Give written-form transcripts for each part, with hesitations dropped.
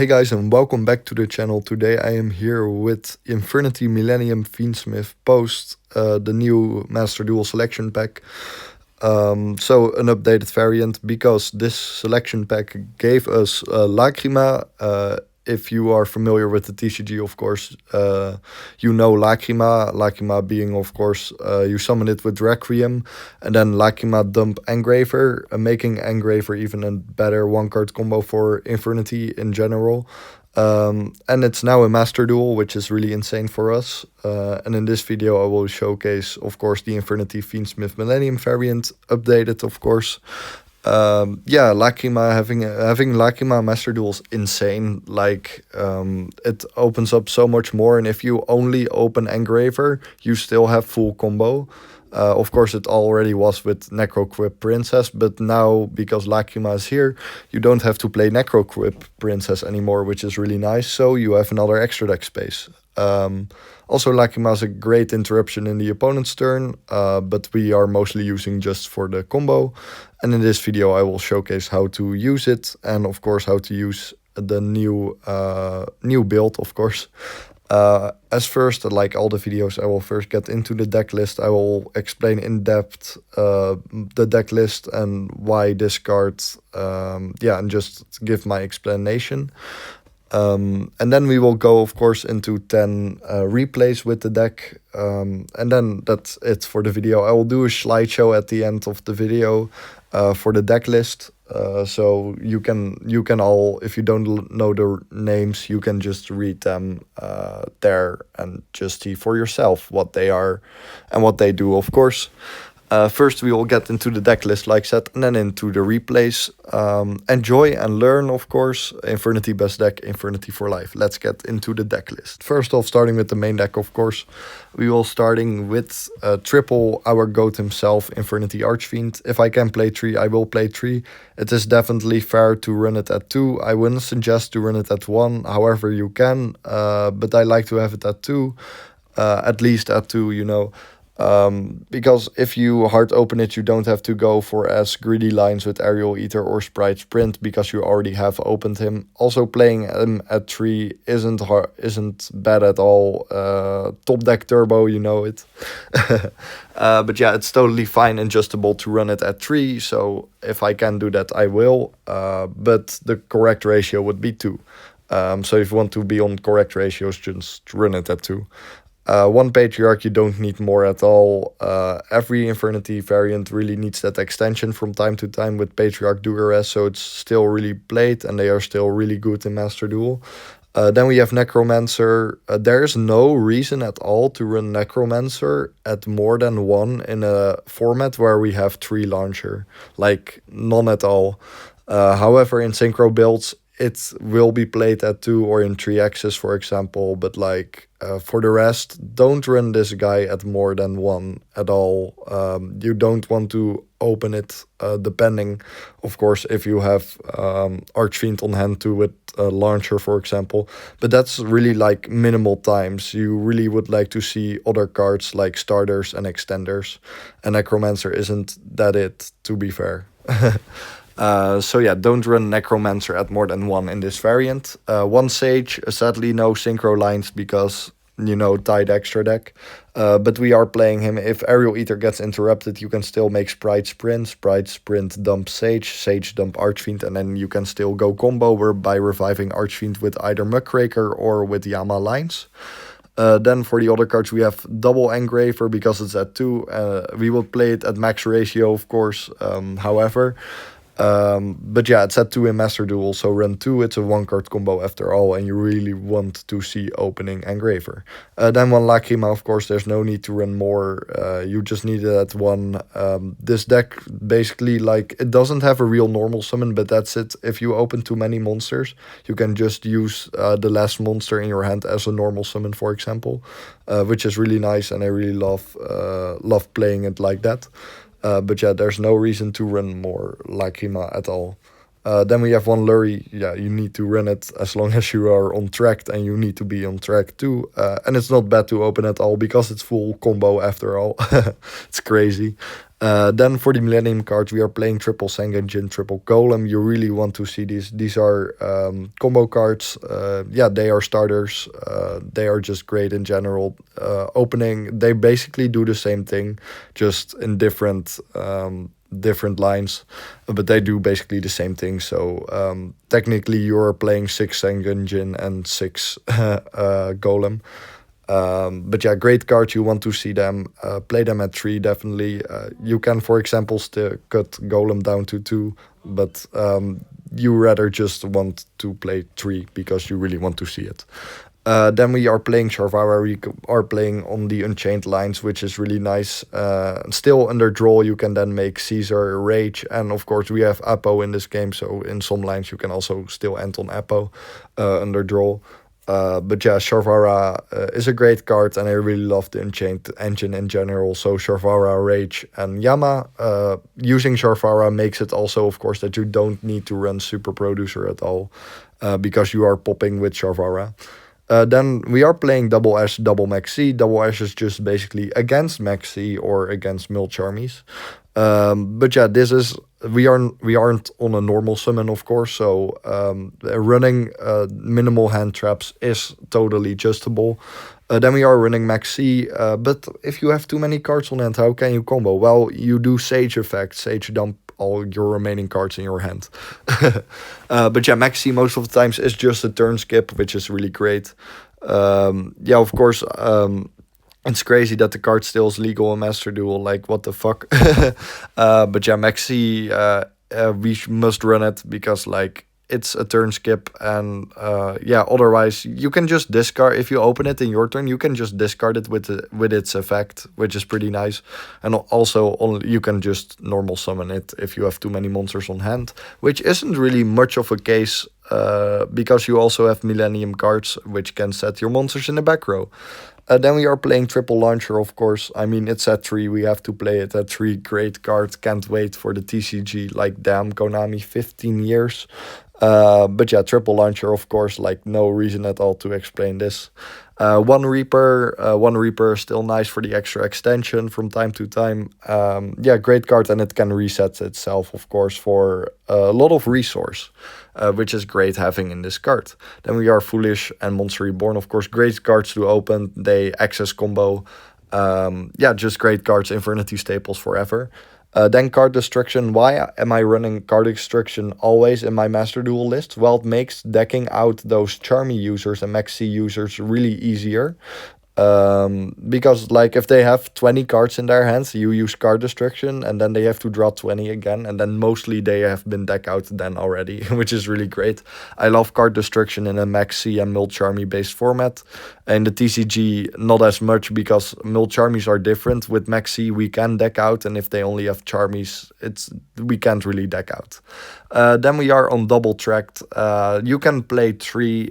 Hey guys, and welcome back to the channel. Today I am here with Infernity Millennium Fiendsmith post, the new Master Duel selection pack. So an updated variant, because this selection pack gave us Lacrima. If you are familiar with the TCG, of course, you know Lacrima. Lacrima being, of course, you summon it with Requiem, and then Lacrima dump Engraver, making Engraver even a better one-card combo for Infernity in general. And it's now a Master Duel, which is really insane for us. And in this video I will showcase, of course, the Infernity Fiendsmith Millennium variant, updated, of course. Yeah, Lacrima, having Lacrima Master Duel is insane. Like, it opens up so much more, and if you only open Engraver, you still have full combo. Of course, it already was with Necroquip Princess, but now, because Lacrima is here, you don't have to play Necroquip Princess anymore, which is really nice, so you have another extra deck space. Also, Lacrima is a great interruption in the opponent's turn, but we are mostly using just for the combo. And in this video I will showcase how to use it, and of course how to use the new build, of course. As first, like all the videos, I will first get into the deck list. I will explain in depth the deck list and why this card, yeah, and just give my explanation. And then we will go, of course, into 10 replays with the deck. And then that's it for the video. I will do a slideshow at the end of the video for the deck list. So you can all, if you don't know the names, you can just read them there and just see for yourself what they are and what they do, of course. First we will get into the deck list, like said, and then into the replays. Enjoy and learn, of course. Infernity Best Deck, Infernity for Life. Let's get into the deck list. First off, starting with the main deck, of course. We will starting with triple our GOAT himself, Infernity Archfiend. If I can play 3, I will play 3. It is definitely fair to run it at 2. I wouldn't suggest to run it at 1, however you can. But I like to have it at 2. At least at 2, you know. Because if you hard open it, you don't have to go for as greedy lines with Aerial Eater or Sprite Sprint, because you already have opened him. Also, playing him at 3 isn't bad at all. Top deck turbo, you know it. But yeah, it's totally fine and adjustable to run it at 3. So if I can do that, I will. But the correct ratio would be 2. So if you want to be on correct ratios, just run it at 2. 1 Patriarch, you don't need more at all. Every Infernity variant really needs that extension from time to time with Patriarch Duress, so it's still really played and they are still really good in Master Duel. Then we have Necromancer. There is no reason at all to run Necromancer at more than 1 in a format where we have 3 launcher. Like, none at all. However, in synchro builds, it will be played at 2 or in 3 axis, for example, but like for the rest, don't run this guy at more than 1 at all. You don't want to open it, depending, of course, if you have Archfiend on hand too with Launcher, for example. But that's really like minimal times. You really would like to see other cards like starters and extenders, and Necromancer isn't that it, to be fair. So yeah, don't run Necromancer at more than 1 in this variant. 1 Sage, sadly no synchro lines because, you know, tied extra deck. But we are playing him. If Aerial Eater gets interrupted, you can still make Sprite Sprint dump Sage dump Archfiend, and then you can still go combo by reviving Archfiend with either Muckraker or with Yama lines. Then for the other cards we have double Engraver because it's at 2. We will play it at max ratio, of course, however. But yeah, it's at 2 in Master Duel, so run 2, it's a 1-card combo after all, and you really want to see opening Engraver. Then 1 Lacrima, of course, there's no need to run more, you just need it at 1. This deck, basically, like, it doesn't have a real normal summon, but that's it. If you open too many monsters, you can just use the last monster in your hand as a normal summon, for example, which is really nice, and I really love playing it like that. But yeah, there's no reason to run more Lacrima at all. Then we have one Lurry. Yeah, you need to run it as long as you are on track, and you need to be on track too. And it's not bad to open at all because it's full combo after all. It's crazy. Then for the Millennium cards, we are playing triple Sengenjin, triple Golem. You really want to see these. These are combo cards. Yeah, they are starters. They are just great in general. Opening, they basically do the same thing, just in different lines, but they do basically the same thing. So technically, you're playing 6 Sengenjin and 6 Golem. But yeah, great cards. You want to see them. Play them at 3, definitely. You can, for example, still cut Golem down to 2, but you rather just want to play 3 because you really want to see it. Then we are playing Sharvara. We are playing on the Unchained lines, which is really nice. Still under draw, you can then make Caesar, Rage, and of course we have Apo in this game. So in some lines you can also still end on Apo under draw. But yeah, Sharvara is a great card, and I really love the Unchained engine in general. So Sharvara, Rage, and Yama. Using Sharvara makes it also, of course, that you don't need to run Super Producer at all, because you are popping with Sharvara. Then we are playing Double Ash, Double Maxi. Double Ash is just basically against Maxi or against Milch armies. But yeah, we aren't on a normal summon, of course, so running minimal hand traps is totally adjustable. Then we are running Maxi, but if you have too many cards on hand, how can you combo? Well, you do Sage effect, Sage dump all your remaining cards in your hand. But yeah, Maxi most of the times is just a turn skip, which is really great. Yeah, of course, it's crazy that the card still is legal in Master Duel. Like, what the fuck? But yeah, Maxi, we must run it because, like, it's a turn skip, and yeah, otherwise you can just discard. If you open it in your turn, you can just discard it with its effect, which is pretty nice. And also you can just normal summon it if you have too many monsters on hand, which isn't really much of a case, because you also have Millennium cards which can set your monsters in the back row. Then we are playing Triple Launcher, of course. I mean, it's at 3. We have to play it at 3. Great card. Can't wait for the TCG. Like, damn, Konami, 15 years. But yeah, Triple Launcher, of course, like, no reason at all to explain this. One Reaper is still nice for the extra extension from time to time. Yeah, great card, and it can reset itself, of course, for a lot of resource, which is great having in this card. Then we are Foolish and Monster Reborn, of course, great cards to open. They access combo. Yeah, just great cards, Infernity staples forever. Then Card Destruction. Why am I running Card Destruction always in my Master Duel list? Well, it makes decking out those Charmy users and Maxi users really easier. Because, like, if they have 20 cards in their hands, you use Card Destruction, and then they have to draw 20 again, and then mostly they have been deck out then already, which is really great. I love Card Destruction in a Maxi and Milch Army based format. In the TCG, not as much, because Milch Armies are different. With Maxi, we can deck out, and if they only have Charmies, we can't really deck out. Then we are on Double Tracked. You can play 3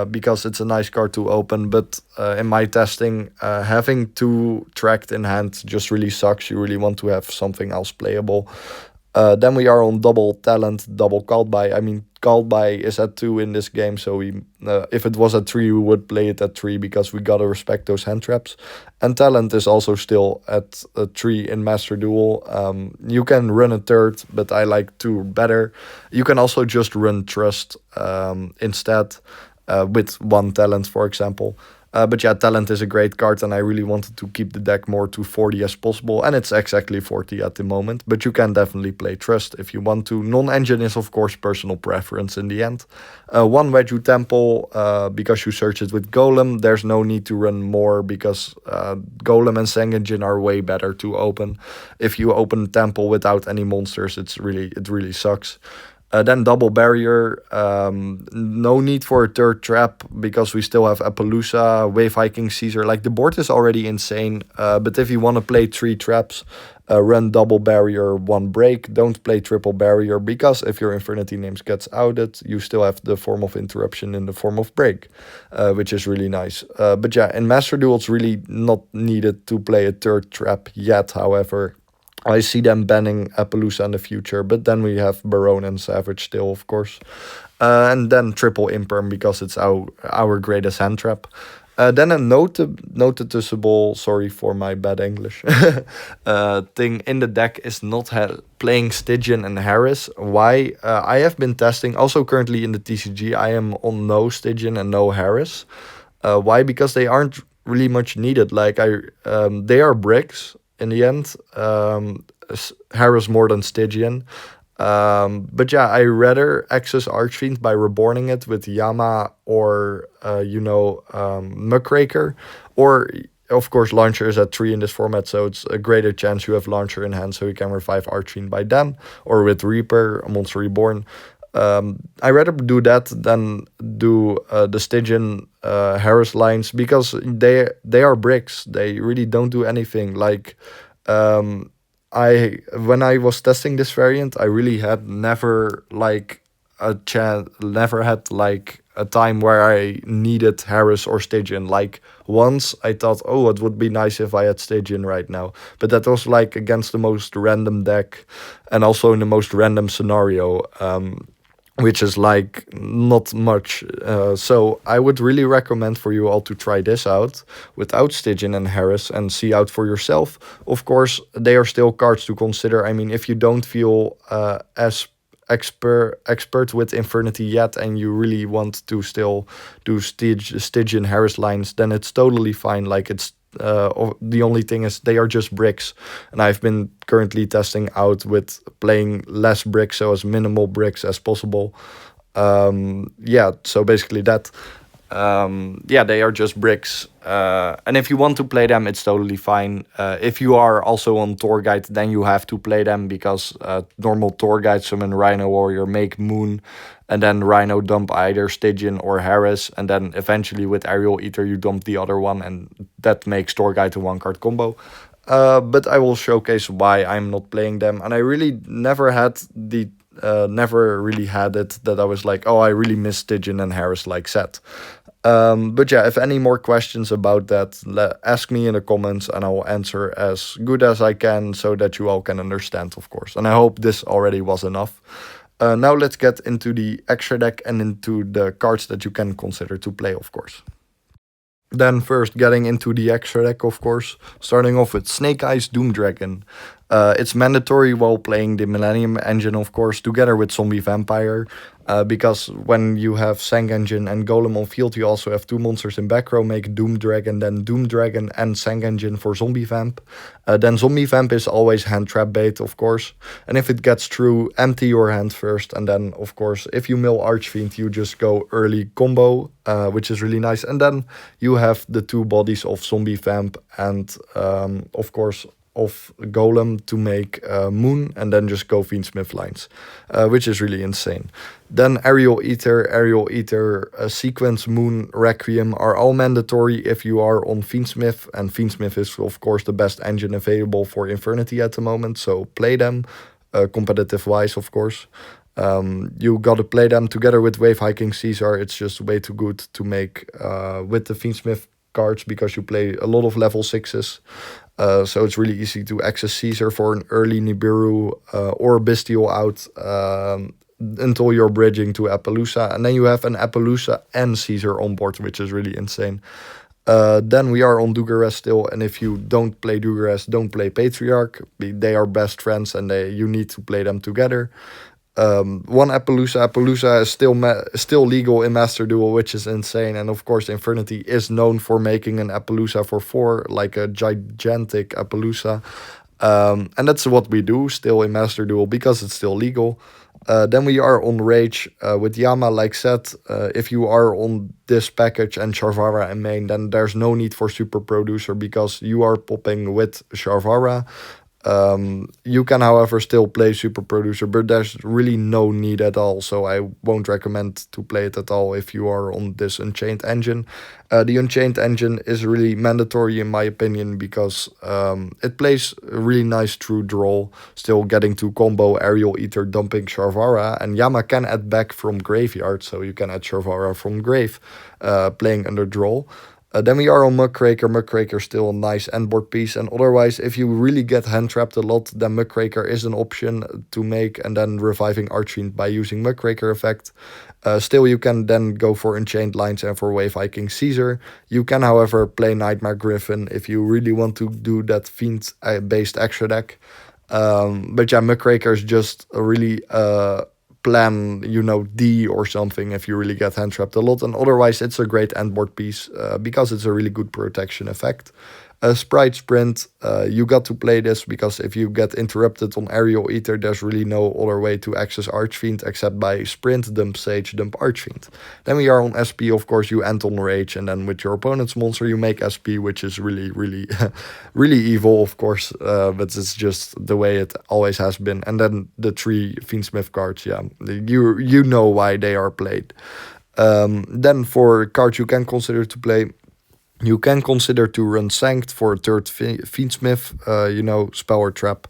because it's a nice card to open, but in my testing, having 2 tracked in hand just really sucks. You really want to have something else playable. Then we are on Double Talent, Double Called By. I mean, Called By is at 2 in this game, so if it was at 3, we would play it at 3 because we gotta respect those hand traps. And Talent is also still at 3 in Master Duel. You can run a third, but I like 2 better. You can also just run Trust instead, with 1 Talent, for example. But yeah, Talent is a great card, and I really wanted to keep the deck more to 40 as possible, and it's exactly 40 at the moment, but you can definitely play Trust if you want to. Non-engine is, of course, personal preference in the end. 1 Wedju Temple, because you search it with Golem. There's no need to run more, because Golem and Sengenjin are way better to open. If you open Temple without any monsters, it really sucks. Then Double Barrier, no need for a third trap, because we still have Appaloosa, Wave Hiking, Caesar. Like, the board is already insane, but if you want to play 3 traps, run Double Barrier, 1 Break. Don't play Triple Barrier, because if your Infernity names gets outed, you still have the form of interruption in the form of Break, which is really nice. But yeah, in Master Duel, it's really not needed to play a third trap yet, however. I see them banning Appaloosa in the future, but then we have Barone and Savage still, of course. And then triple Imperm because it's our greatest hand trap. Then a noticeable, sorry for my bad English, thing in the deck is not playing Stygian and Harris. Why? I have been testing, also currently in the TCG, I am on no Stygian and no Harris. Why? Because they aren't really much needed. Like they are bricks in the end. Harris more than Stygian. But yeah, I rather access Archfiend by reborning it with Yama or Muckraker, or of course Launcher is at 3 in this format, so it's a greater chance you have Launcher in hand, so you can revive Archfiend by them, or with Reaper, a Monster Reborn. I rather do that than do the Stygian Harris lines, because they are bricks. They really don't do anything. Like when I was testing this variant, I really had never had like a time where I needed Harris or Stygian. Like once I thought, oh, it would be nice if I had Stygian right now, but that was like against the most random deck, and also in the most random scenario. Which is like not much. So I would really recommend for you all to try this out without Stygian and Harris and see out for yourself. Of course, they are still cards to consider. I mean, if you don't feel as expert with Infernity yet and you really want to still do Stygian Harris lines, then it's totally fine. Like it's the only thing is they are just bricks, and I've been currently testing out with playing less bricks, so as minimal bricks as possible. Yeah, so basically that. Yeah, they are just bricks, and if you want to play them, it's totally fine. If you are also on Tour Guide, then you have to play them, because normal Tour Guide summon Rhino Warrior, make Moon, and then Rhino dump either Stygian or Harris, and then eventually with Aerial Eater you dump the other one, and that makes Tour Guide a 1-card combo. But I will showcase why I'm not playing them, and I really never really had it that I was like, oh, I really miss Stygian and Harris like set. But yeah, if any more questions about that, ask me in the comments and I will answer as good as I can so that you all can understand, of course. And I hope this already was enough. Now let's get into the extra deck and into the cards that you can consider to play, of course. Then first getting into the extra deck, of course, starting off with Snake Eyes Doom Dragon. It's mandatory while playing the Millennium engine, of course, together with Zombie Vampire. Because when you have Sang Engine and Golem on field, you also have 2 monsters in back row, make Doom Dragon, then Doom Dragon and Sang Engine for Zombie Vamp. Then Zombie Vamp is always hand trap bait, of course. And if it gets through, empty your hand first. And then, of course, if you mill Archfiend, you just go early combo, which is really nice. And then you have the 2 bodies of Zombie Vamp and, of course, of Golem to make Moon, and then just go Fiendsmith lines, which is really insane. Then Aerial Eater, Sequence, Moon, Requiem are all mandatory if you are on Fiendsmith, and Fiendsmith is of course the best engine available for Infernity at the moment, so play them, competitive wise of course. You gotta play them together with Wave Hiking Caesar. It's just way too good to make with the Fiendsmith cards, because you play a lot of level 6s. So it's really easy to access Caesar for an early Nibiru or Bestial out until you're bridging to Appaloosa. And then you have an Appaloosa and Caesar on board, which is really insane. Then we are on Dugares still, and if you don't play Dugares, don't play Patriarch. They are best friends and you need to play them together. One Appaloosa is still legal in Master Duel, which is insane. And of course, Infernity is known for making an Appaloosa for 4, like a gigantic Appaloosa. And that's what we do still in Master Duel, because it's still legal. Then we are on Rage with Yama, like said. If you are on this package and Sharvara and main, then there's no need for Super Producer, because you are popping with Sharvara. You can, however, still play Super Producer, but there's really no need at all, so I won't recommend to play it at all if you are on this Unchained engine. The Unchained engine is really mandatory in my opinion, because it plays a really nice true draw, still getting to combo Aerial Eater, dumping Sharvara, and Yama can add back from graveyard, so you can add Sharvara from grave, playing under draw. Then we are on Muckraker. Muckraker still a nice endboard piece, and otherwise, if you really get hand trapped a lot, then Muckraker is an option to make, and then reviving Archfiend by using Muckraker effect. Still, you can then go for Unchained Lines and for Wave Viking Caesar. You can, however, play Nightmare Griffin if you really want to do that Fiend-based extra deck. But yeah, Muckraker is just a really plan, D or something if you really get hand trapped a lot. And otherwise, it's a great endboard piece because it's a really good protection effect. Sprite Sprint, you got to play this because if you get interrupted on Aerial Ether, there's really no other way to access Archfiend except by Sprint, dump Sage, dump Archfiend. Then we are on SP, of course, you end on Rage, and then with your opponent's monster, you make SP, which is really, really, really evil, of course, but it's just the way it always has been. And then the 3 Fiendsmith cards, yeah, you know why they are played. Then for cards you can consider to play, you can consider to run Sanct for a third Fiendsmith, spell or trap.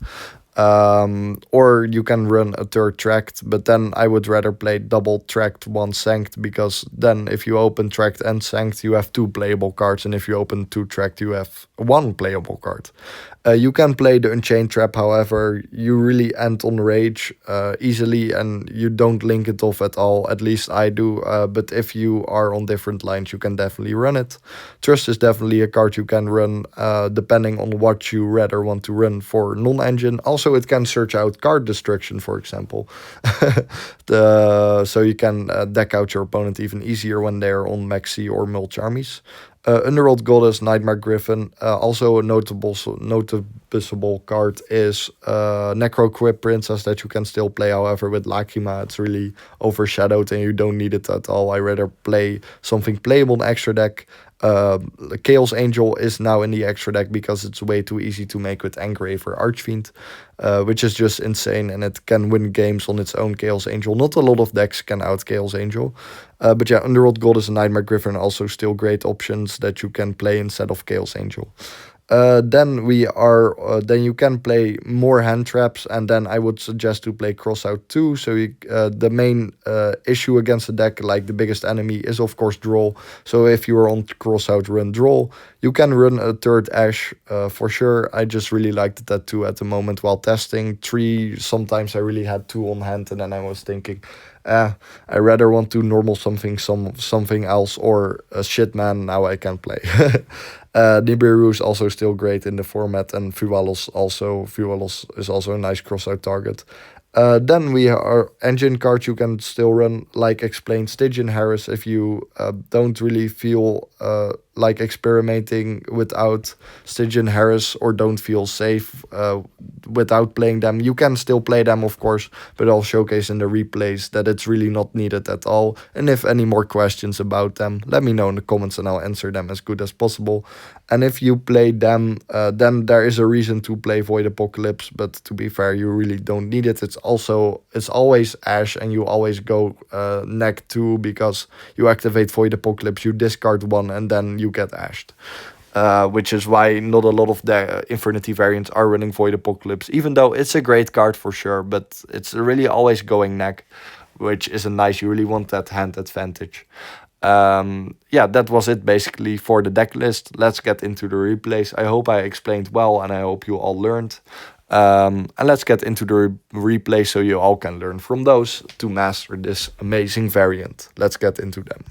Or you can run a third Tract, but then I would rather play double Tract, 1 Sanct, because then if you open Tract and Sanct, you have 2 playable cards, and if you open 2 Tract, you have 1 playable card. You can play the Unchained Trap, however, you really end on Rage easily, and you don't link it off at all, at least I do, but if you are on different lines, you can definitely run it. Trust is definitely a card you can run, depending on what you rather want to run for non-engine. Also, it can search out card destruction, for example. So you can deck out your opponent even easier when they're on Maxi or Mulch armies. Underworld Goddess, Nightmare Griffin. Also a noticeable card is Necro Quip Princess that you can still play. However, with Lacrima, it's really overshadowed and you don't need it at all. I rather play something playable in extra deck. Chaos Angel is now in the extra deck because it's way too easy to make with Engraver Archfiend, which is just insane, and it can win games on its own. Chaos Angel, not a lot of decks can out Chaos Angel, but yeah, Underworld Goddess and Nightmare Griffin are also still great options that you can play instead of Chaos Angel. Then you can play more hand traps, and then I would suggest to play Crossout too. So the main issue against the deck, like the biggest enemy, is of course draw. So if you are on Crossout, run draw. You can run a third Ash for sure. I just really liked that too at the moment while testing. 3, sometimes I really had 2 on hand, and then I was thinking, I rather want to normal something else, or a shit man. Now I can play. Nibiru is also still great in the format, and Fualos is also a nice crossout target. Then we are engine cards you can still run, like explained Stygian Harris, if you don't really feel like experimenting without Stygian Harris, or don't feel safe without playing them. You can still play them, of course, but I'll showcase in the replays that it's really not needed at all. And if any more questions about them, let me know in the comments and I'll answer them as good as possible. And if you play them, then there is a reason to play Void Apocalypse, but to be fair, you really don't need it. It's always Ash, and you always go neck 2, because you activate Void Apocalypse, you discard 1, and then you get ashed. Which is why not a lot of the Infernity variants are running Void Apocalypse, even though it's a great card for sure, but it's really always going neck, which isn't nice. You really want that hand advantage. Yeah, that was it basically for the deck list. Let's get into the replays. I hope I explained well, and I hope you all learned. And let's get into the replay so you all can learn from those to master this amazing variant. Let's get into them.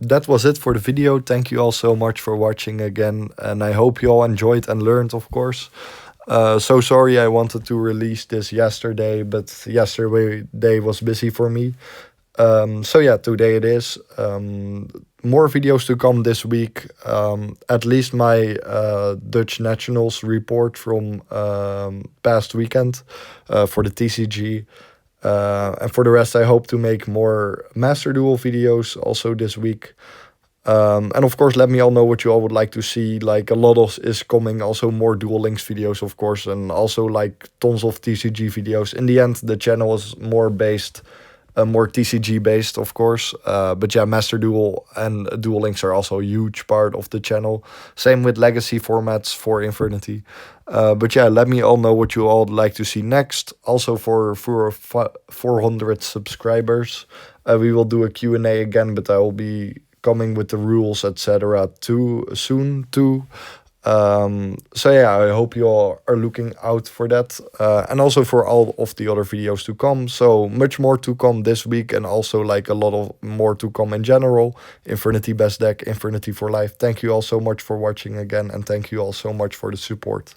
that was it for the video. Thank you all so much for watching again, and I hope you all enjoyed and learned, of course. So sorry I wanted to release this yesterday, but yesterday was busy for me. So yeah, today it is. More videos to come this week. At least my Dutch Nationals report from past weekend for the TCG. And for the rest, I hope to make more Master Duel videos also this week. And of course, let me all know what you all would like to see. Like a lot of is coming, also more Duel Links videos, of course, and also like tons of TCG videos. In the end, the channel is more based, more TCG based, of course. But yeah, Master Duel and Duel Links are also a huge part of the channel. Same with legacy formats for Infernity. But yeah, let me all know what you all like to see next. Also for 400 subscribers, we will do a Q&A again, but I will be coming with the rules, etc. too soon too. So yeah, I hope you all are looking out for that, and also for all of the other videos to come. So much more to come this week, and also like a lot of more to come in general. Infernity Best Deck, Infernity for Life. Thank you all so much for watching again, and thank you all so much for the support.